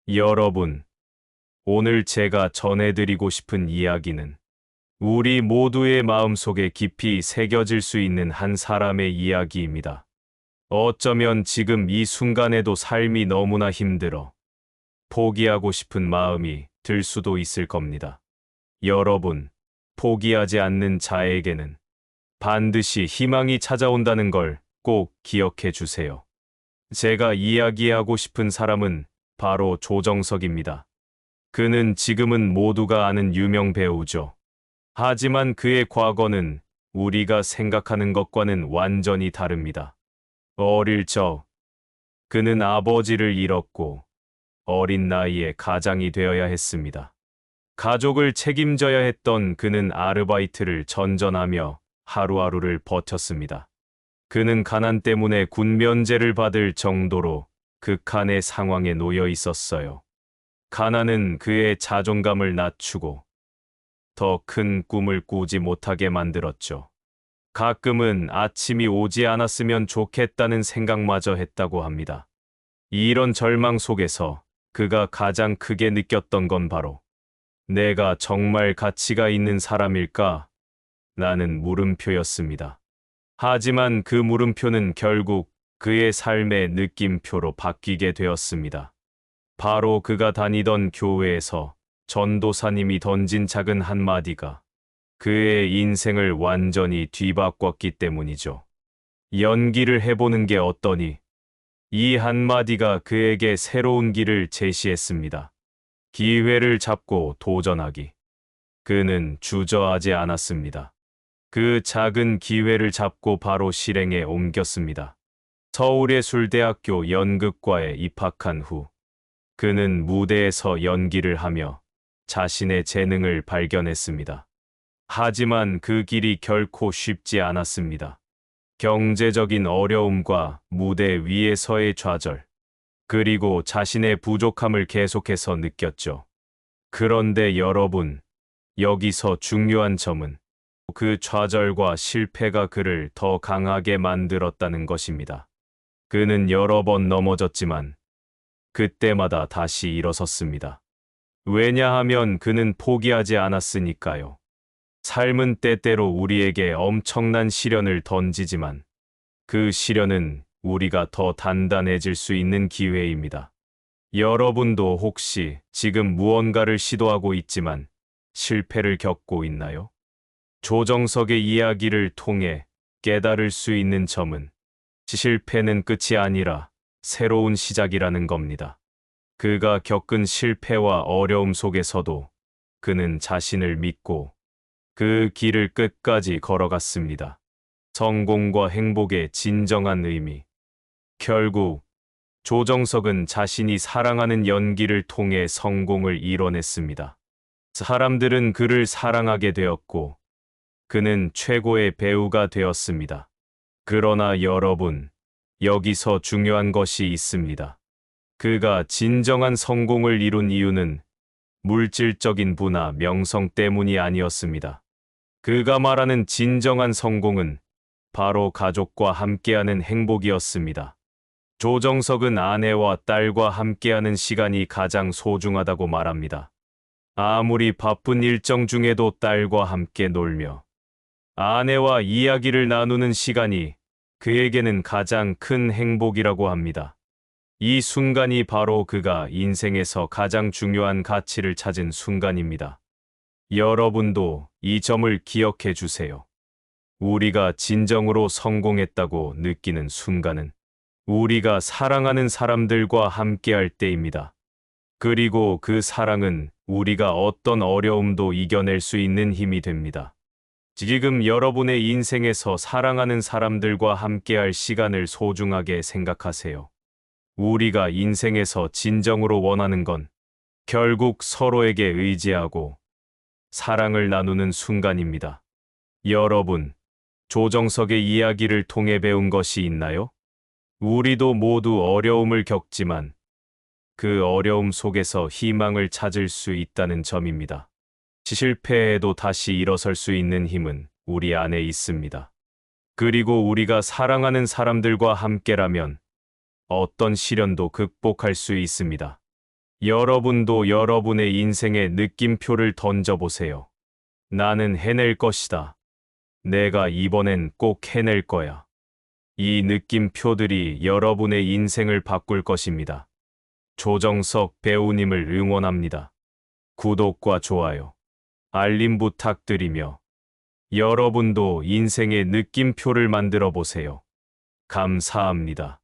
여러분, 오늘 제가 전해드리고 싶은 이야기는 우리 모두의 마음속에 깊이 새겨질 수 있는 한 사람의 이야기입니다. 어쩌면 지금 이 순간에도 삶이 너무나 힘들어 포기하고 싶은 마음이 들 수도 있을 겁니다. 여러분, 포기하지 않는 자에게는 반드시 희망이 찾아온다는 걸 꼭 기억해 주세요. 제가 이야기하고 싶은 사람은 바로 조정석입니다. 그는 지금은 모두가 아는 유명 배우죠. 하지만 그의 과거는 우리가 생각하는 것과는 완전히 다릅니다. 어릴 적, 그는 아버지를 잃었고 어린 나이에 가장이 되어야 했습니다. 가족을 책임져야 했던 그는 아르바이트를 전전하며 하루하루를 버텼습니다. 그는 가난 때문에 군면제를 받을 정도로 극한의 상황에 놓여 있었어요. 가난은 그의 자존감을 낮추고 더 큰 꿈을 꾸지 못하게 만들었죠. 가끔은 아침이 오지 않았으면 좋겠다는 생각마저 했다고 합니다. 이런 절망 속에서 그가 가장 크게 느꼈던 건 바로 내가 정말 가치가 있는 사람일까? 라는 물음표였습니다. 하지만 그 물음표는 결국 그의 삶의 느낌표로 바뀌게 되었습니다. 바로 그가 다니던 교회에서 전도사님이 던진 작은 한마디가 그의 인생을 완전히 뒤바꿨기 때문이죠. 연기를 해보는 게 어떠니? 이 한마디가 그에게 새로운 길을 제시했습니다. 기회를 잡고 도전하기. 그는 주저하지 않았습니다. 그 작은 기회를 잡고 바로 실행에 옮겼습니다. 서울예술대학교 연극과에 입학한 후 그는 무대에서 연기를 하며 자신의 재능을 발견했습니다. 하지만 그 길이 결코 쉽지 않았습니다. 경제적인 어려움과 무대 위에서의 좌절, 그리고 자신의 부족함을 계속해서 느꼈죠. 그런데 여러분, 여기서 중요한 점은 그 좌절과 실패가 그를 더 강하게 만들었다는 것입니다. 그는 여러 번 넘어졌지만 그때마다 다시 일어섰습니다. 왜냐하면 그는 포기하지 않았으니까요. 삶은 때때로 우리에게 엄청난 시련을 던지지만 그 시련은 우리가 더 단단해질 수 있는 기회입니다. 여러분도 혹시 지금 무언가를 시도하고 있지만 실패를 겪고 있나요? 조정석의 이야기를 통해 깨달을 수 있는 점은 실패는 끝이 아니라 새로운 시작이라는 겁니다. 그가 겪은 실패와 어려움 속에서도 그는 자신을 믿고 그 길을 끝까지 걸어갔습니다. 성공과 행복의 진정한 의미. 결국 조정석은 자신이 사랑하는 연기를 통해 성공을 이뤄냈습니다. 사람들은 그를 사랑하게 되었고 그는 최고의 배우가 되었습니다. 그러나 여러분, 여기서 중요한 것이 있습니다. 그가 진정한 성공을 이룬 이유는 물질적인 부나 명성 때문이 아니었습니다. 그가 말하는 진정한 성공은 바로 가족과 함께하는 행복이었습니다. 조정석은 아내와 딸과 함께하는 시간이 가장 소중하다고 말합니다. 아무리 바쁜 일정 중에도 딸과 함께 놀며 아내와 이야기를 나누는 시간이 그에게는 가장 큰 행복이라고 합니다. 이 순간이 바로 그가 인생에서 가장 중요한 가치를 찾은 순간입니다. 여러분도 이 점을 기억해 주세요. 우리가 진정으로 성공했다고 느끼는 순간은 우리가 사랑하는 사람들과 함께할 때입니다. 그리고 그 사랑은 우리가 어떤 어려움도 이겨낼 수 있는 힘이 됩니다. 지금 여러분의 인생에서 사랑하는 사람들과 함께할 시간을 소중하게 생각하세요. 우리가 인생에서 진정으로 원하는 건 결국 서로에게 의지하고 사랑을 나누는 순간입니다. 여러분, 조정석의 이야기를 통해 배운 것이 있나요? 우리도 모두 어려움을 겪지만 그 어려움 속에서 희망을 찾을 수 있다는 점입니다. 실패해도 다시 일어설 수 있는 힘은 우리 안에 있습니다. 그리고 우리가 사랑하는 사람들과 함께라면 어떤 시련도 극복할 수 있습니다. 여러분도 여러분의 인생의 느낌표를 던져보세요. 나는 해낼 것이다. 내가 이번엔 꼭 해낼 거야. 이 느낌표들이 여러분의 인생을 바꿀 것입니다. 조정석 배우님을 응원합니다. 구독과 좋아요, 알림 부탁드리며 여러분도 인생의 느낌표를 만들어 보세요. 감사합니다.